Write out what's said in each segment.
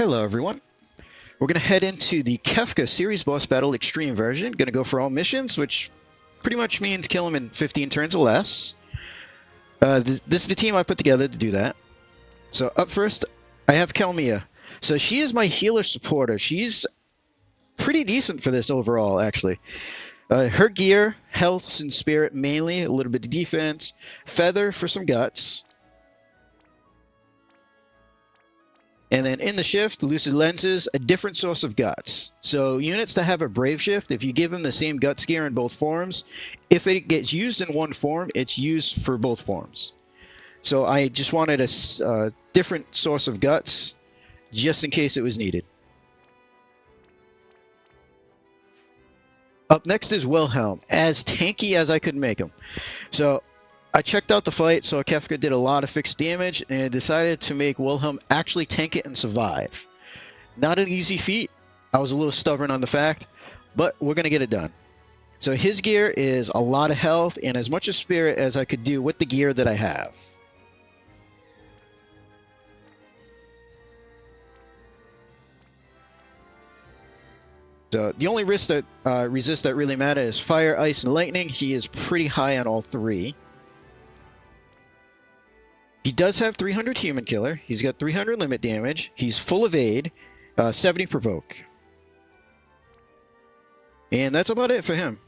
Hello everyone. We're going to head into the Kefka series boss battle extreme version. Going to go for all missions, which pretty much means kill him in 15 turns or less. This is the team I put together to do that. So up first, I have Kelmia. So she is my healer supporter. She's pretty decent for this overall, actually. Her gear, health and spirit mainly, a little bit of defense, feather for some guts. And then in the shift, lucid lenses, a different source of guts. So units that have a brave shift, if you give them the same guts gear in both forms, if it gets used in one form, it's used for both forms. So I just wanted a different source of guts, just in case it was needed. Up next is Wilhelm, as tanky as I could make him. So I checked out the fight, so Kefka did a lot of fixed damage, and decided to make Wilhelm actually tank it and survive. Not an easy feat. I was a little stubborn on the fact, but we're going to get it done. So his gear is a lot of health and as much of spirit as I could do with the gear that I have. So the only resist that really matter is fire, ice, and lightning. He is pretty high on all three. He does have 300 human killer. He's got 300 limit damage. He's full evade, 70 provoke. And that's about it for him.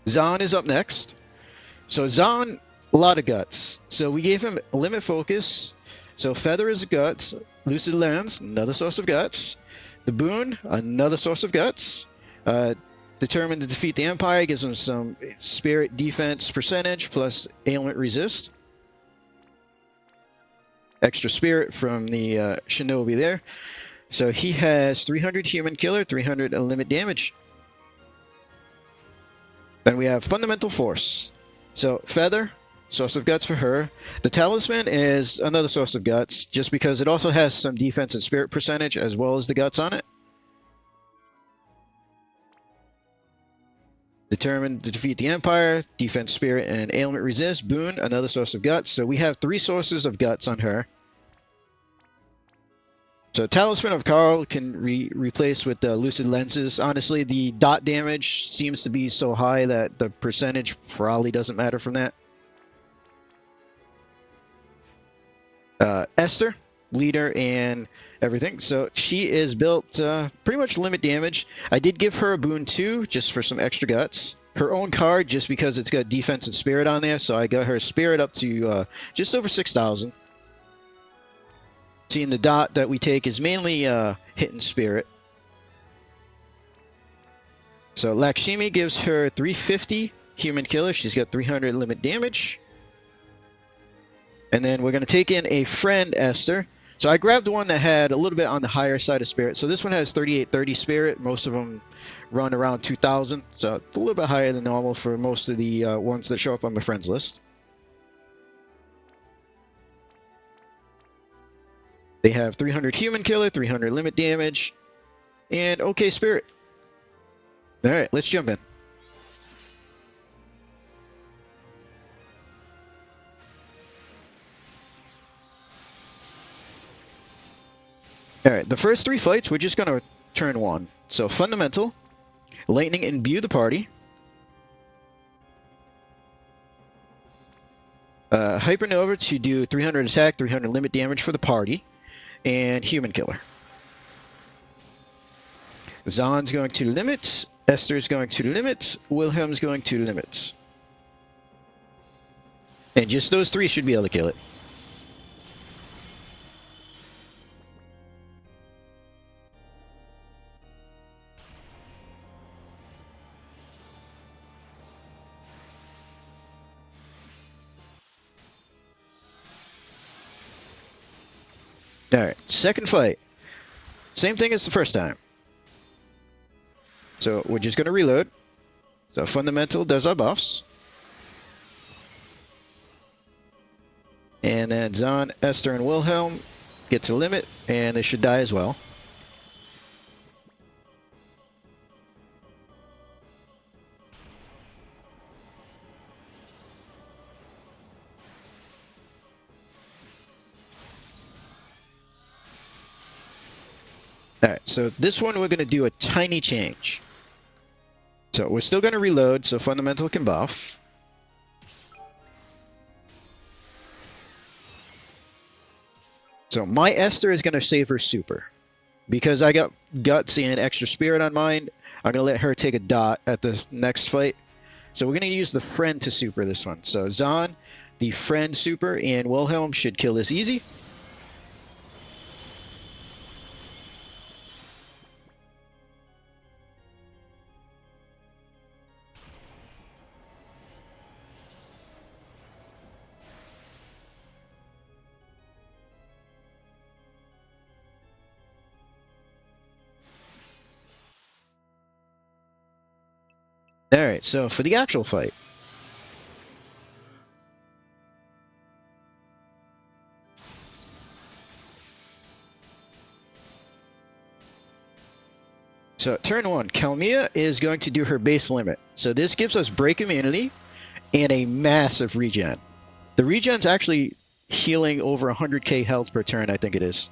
Zahn is up next. So Zahn, a lot of guts. So we gave him limit focus. So feather is guts. Lucid lens, another source of guts. The boon, another source of guts. Determined to defeat the Empire gives him some spirit defense percentage plus ailment resist. Extra spirit from the shinobi there. So he has 300 human killer, 300 limit damage. Then we have fundamental force. So feather, source of guts for her. The talisman is another source of guts, just because it also has some defense and spirit percentage as well as the guts on it. Determined to defeat the Empire, defense, spirit, and ailment resist. Boon, another source of guts. So we have 3 sources of guts on her. So Talisman of Carl can replace with lucid lenses. Honestly, the dot damage seems to be so high that the percentage probably doesn't matter from that. Esther, leader and everything. So she is built pretty much limit damage. I did give her a boon too, just for some extra guts. Her own card, just because it's got defense and spirit on there. So I got her spirit up to just over 6,000. Seeing the dot that we take is mainly hitting spirit. So Lakshmi gives her 350 human killer. She's got 300 limit damage. And then we're going to take in a friend, Esther. So I grabbed the one that had a little bit on the higher side of spirit. So this one has 3830 spirit. Most of them run around 2,000. So a little bit higher than normal for most of the ones that show up on my friends list. They have 300 human killer, 300 limit damage, and okay spirit. All right, let's jump in. All right, the first 3 fights, we're just going to turn 1. So fundamental, lightning imbue the party. Hypernova to do 300 attack, 300 limit damage for the party. And human killer. Zahn's going to limits. Esther's going to limits. Wilhelm's going to limits. And just those 3 should be able to kill it. Alright, second fight. Same thing as the first time. So we're just going to reload. So fundamental does our buffs. And then Zahn, Esther, and Wilhelm get to limit, and they should die as well. Alright, so this one we're going to do a tiny change. So we're still going to reload, so Fundamental can buff. So my Esther is going to save her super. Because I got Guts and Extra Spirit on mine, I'm going to let her take a dot at the next fight. So we're going to use the Friend to super this one. So Zahn, the Friend super, and Wilhelm should kill this easy. Alright, so for the actual fight. So turn 1, Kalmia is going to do her base limit. So this gives us break immunity and a massive regen. The regen's actually healing over 100k health per turn, I think it is.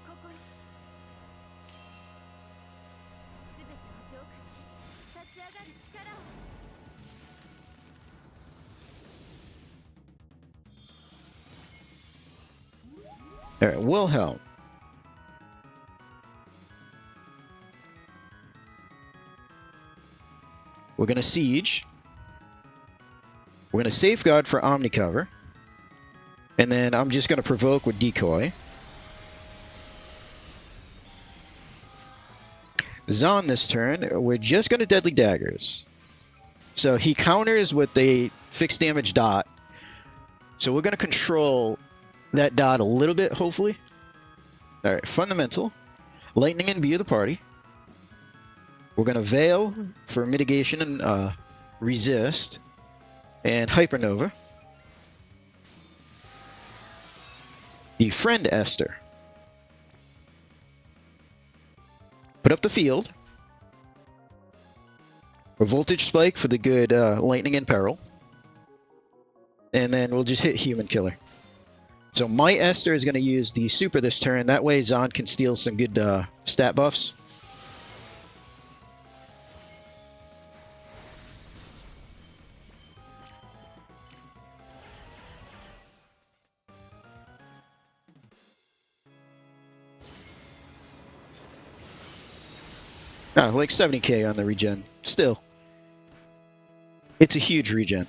Alright, Wilhelm. We're going to Siege. We're going to Safeguard for Omnicover. And then I'm just going to Provoke with Decoy. Zahn this turn, we're just going to Deadly Daggers. So he counters with a fixed damage dot. So we're going to control that dot a little bit, hopefully. Alright, Fundamental. Lightning and View the party. We're going to Veil for mitigation and resist. And Hypernova. Befriend Esther. Put up the field. A Voltage Spike for the good Lightning and Peril. And then we'll just hit Human Killer. So my Esther is going to use the super this turn. That way Zahn can steal some good stat buffs. Like 70k on the regen. Still. It's a huge regen.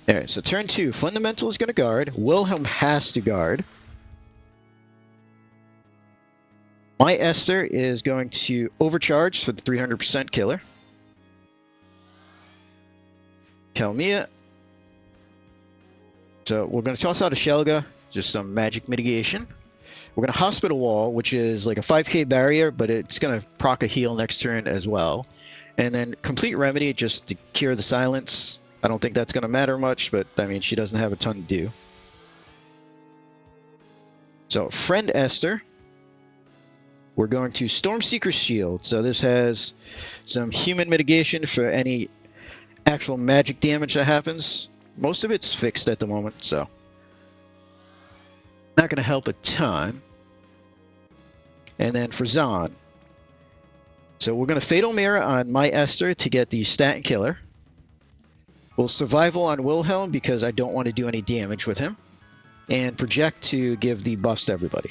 Alright, so turn 2. Fundamental is going to guard. Wilhelm has to guard. My Esther is going to overcharge for the 300% killer. Kalmia. So we're going to toss out a Shelga, just some magic mitigation. We're going to Hospital Wall, which is like a 5k barrier, but it's going to proc a heal next turn as well. And then Complete Remedy, just to cure the silence. I don't think that's going to matter much, but I mean, she doesn't have a ton to do. So, Friend Esther. We're going to Stormseeker's Shield. So this has some human mitigation for any actual magic damage that happens. Most of it's fixed at the moment, so not going to help a ton. And then for Zahn. So we're going to Fatal Mirror on my Esther to get the stat and killer. We'll Survival on Wilhelm because I don't want to do any damage with him. And Project to give the buffs to everybody.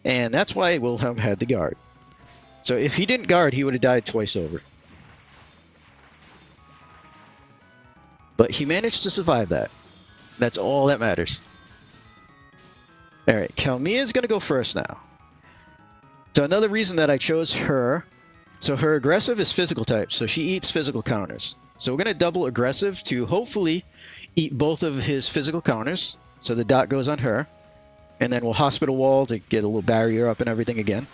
And that's why Wilhelm had the guard. So if he didn't guard, he would have died twice over. But he managed to survive that. That's all that matters. Alright, Kalmia is going to go first now. So another reason that I chose her, so her aggressive is physical type, so she eats physical counters. So we're going to double aggressive to hopefully eat both of his physical counters. So the dot goes on her. And then we'll Hospital Wall to get a little barrier up and everything again.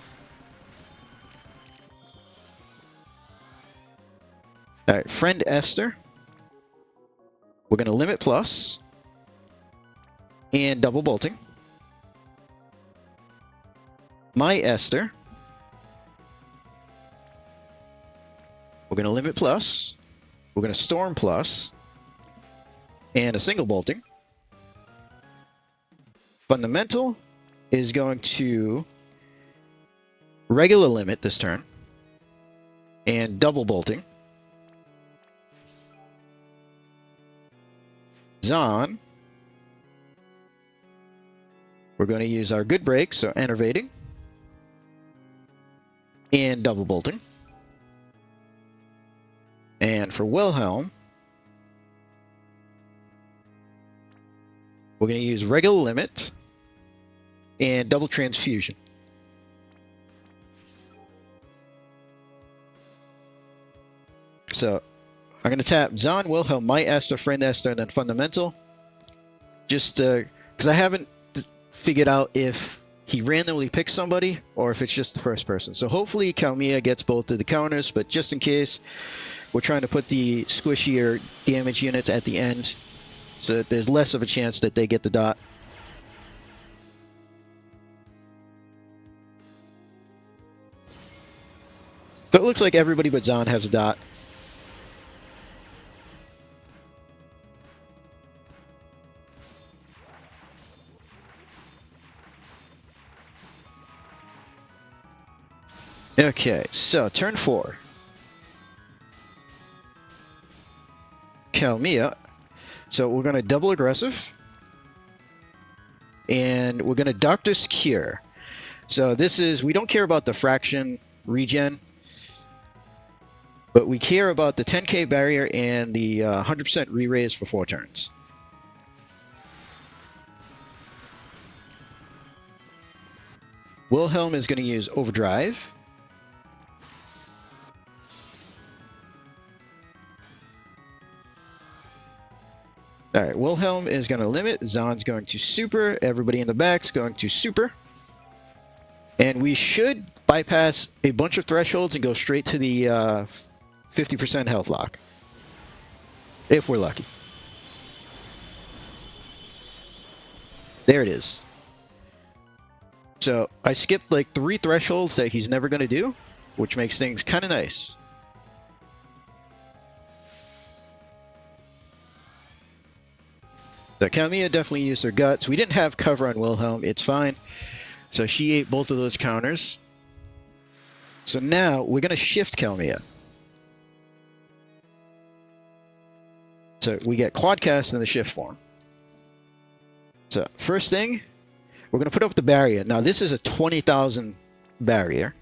Alright, Friend Esther. We're going to Limit Plus. And double bolting. My Esther. We're going to limit plus. We're going to storm plus. And a single bolting. Fundamental is going to regular limit this turn. And double bolting. Zon. We're going to use our good break, so enervating. And double bolting. And for Wilhelm, we're going to use regular limit and double transfusion. So I'm going to tap Zon, Wilhelm, My Esther, Friend Esther, and then Fundamental. Just because I haven't figured out if he randomly picks somebody or if it's just the first person. So hopefully Kalmia gets both of the counters, but just in case, we're trying to put the squishier damage units at the end so that there's less of a chance that they get the dot. So it looks like everybody but Zon has a dot. Okay, so turn 4. Kalmia. So we're going to double aggressive. And we're going to Doctor's Cure. So this is, we don't care about the fraction regen, but we care about the 10k barrier and the 100% re-raise for 4 turns. Wilhelm is going to use Overdrive. Alright, Wilhelm is going to limit, Zon's going to super, everybody in the back's going to super. And we should bypass a bunch of thresholds and go straight to the 50% health lock. If we're lucky. There it is. So I skipped like 3 thresholds that he's never going to do, which makes things kind of nice. So Kalmia definitely used her guts. We didn't have cover on Wilhelm. It's fine. So she ate both of those counters. So now we're going to shift Kalmia. So we get Quadcast in the shift form. So first thing, we're going to put up the barrier. Now this is a 20,000 barrier.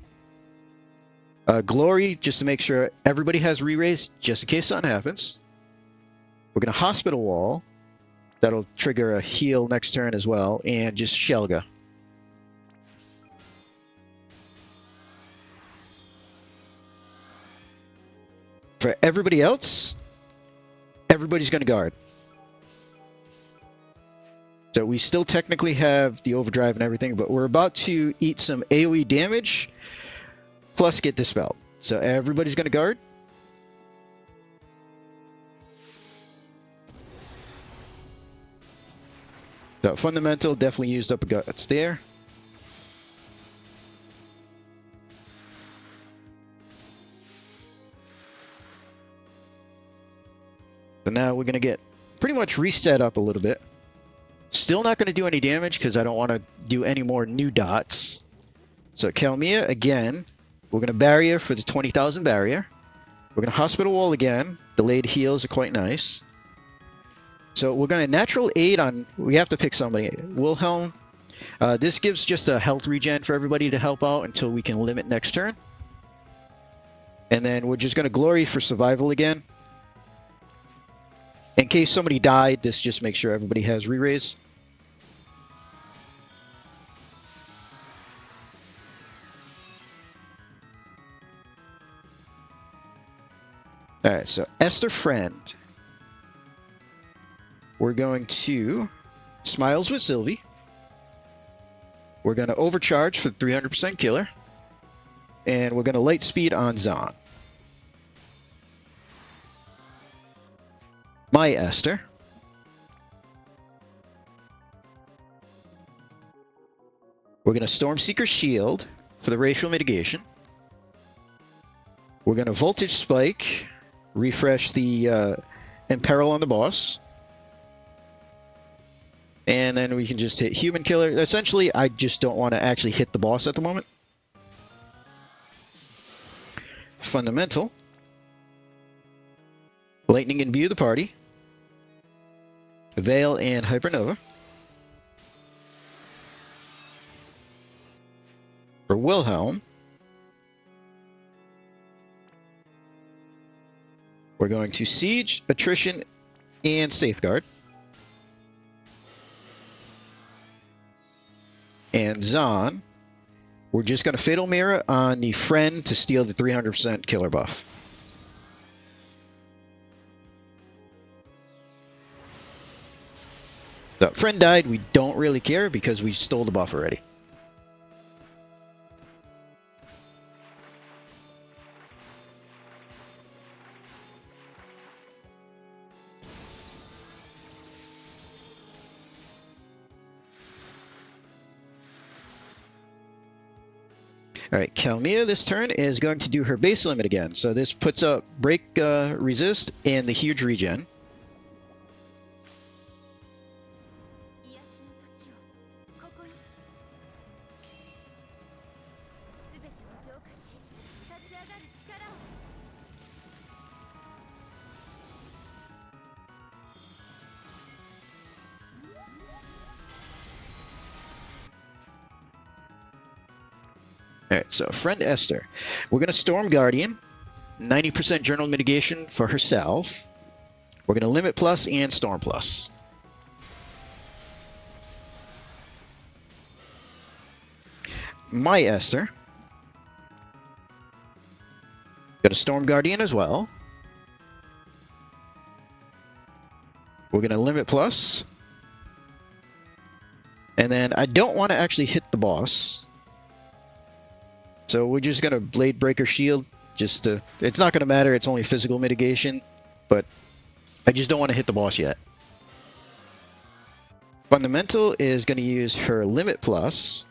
Glory, just to make sure everybody has re-raise, just in case something happens. We're going to Hospital Wall. That'll trigger a heal next turn as well, and just Shelga. For everybody else, everybody's going to guard. So we still technically have the overdrive and everything, but we're about to eat some AoE damage, plus get dispelled. So everybody's going to guard. So Fundamental definitely used up a guts there. So now we're going to get pretty much reset up a little bit. Still not going to do any damage because I don't want to do any more new dots. So Kalmia again. We're going to barrier for the 20,000 barrier. We're going to Hospital Wall again. Delayed heals are quite nice. So we're going to natural aid on, we have to pick somebody. Wilhelm. This gives just a health regen for everybody to help out until we can limit next turn. And then we're just going to glory for survival again. In case somebody died, this just makes sure everybody has re-raise. Alright, so Esther Friend. We're going to Smiles with Sylvie. We're going to overcharge for 300% killer. And we're going to light speed on Zon. My Esther. We're going to Stormseeker Shield for the racial mitigation. We're going to Voltage Spike, refresh the Imperil on the boss. And then we can just hit Human Killer. Essentially, I just don't want to actually hit the boss at the moment. Fundamental. Lightning Imbue the party. Veil and Hypernova. For Wilhelm, we're going to Siege, Attrition, and Safeguard. And Zahn, we're just going to Fatal Mirror on the friend to steal the 300% killer buff. So, friend died, we don't really care because we stole the buff already. Alright, Kalmia this turn is going to do her base limit again. So this puts up Break Resist and the huge regen. Alright, so friend Esther. We're going to Storm Guardian. 90% Journal Mitigation for herself. We're going to Limit Plus and Storm Plus. My Esther. Going to Storm Guardian as well. We're going to Limit Plus. And then I don't want to actually hit the boss. So we're just going to Blade Breaker Shield, just to... It's not going to matter, it's only physical mitigation, but I just don't want to hit the boss yet. Fundamental is going to use her Limit Plus.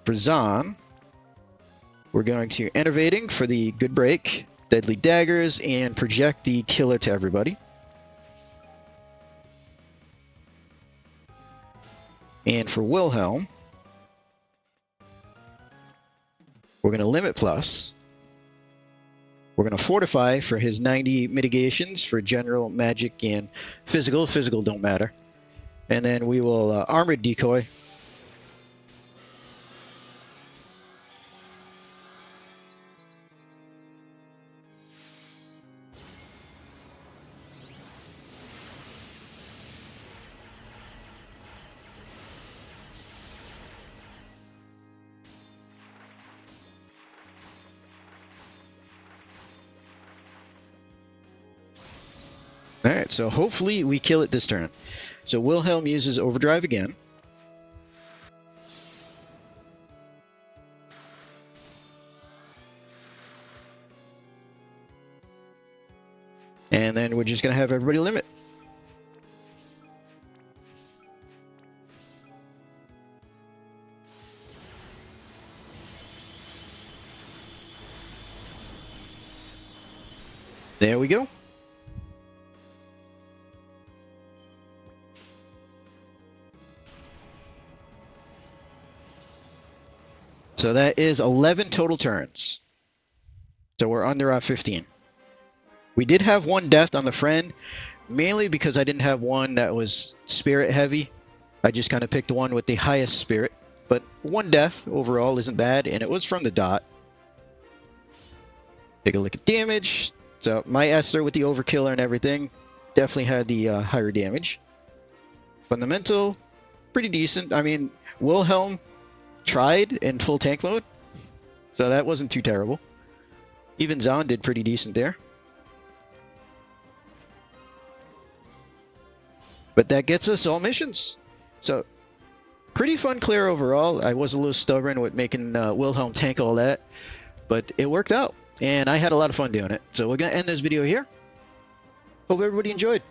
For Zahn, we're going to Enervating for the good break, Deadly Daggers, and project the killer to everybody. And for Wilhelm, we're going to Limit Plus. We're going to Fortify for his 90 mitigations for general, magic, and physical. Physical don't matter. And then we will Armored Decoy. Alright, so hopefully we kill it this turn. So Wilhelm uses Overdrive again. And then we're just going to have everybody limit. There we go. So that is 11 total turns. So we're under our 15. We did have one death on the friend, mainly because I didn't have one that was spirit heavy. I just kind of picked the one with the highest spirit. But one death overall isn't bad, and it was from the dot. Take a look at damage. So my Esther with the overkiller and everything definitely had the higher damage. Fundamental, pretty decent. I mean, Wilhelm tried in full tank mode, so that wasn't too terrible. Even Zahn did pretty decent there. But that gets us all missions. So, pretty fun clear overall. I was a little stubborn with making Wilhelm tank all that, but it worked out, and I had a lot of fun doing it. So we're going to end this video here. Hope everybody enjoyed.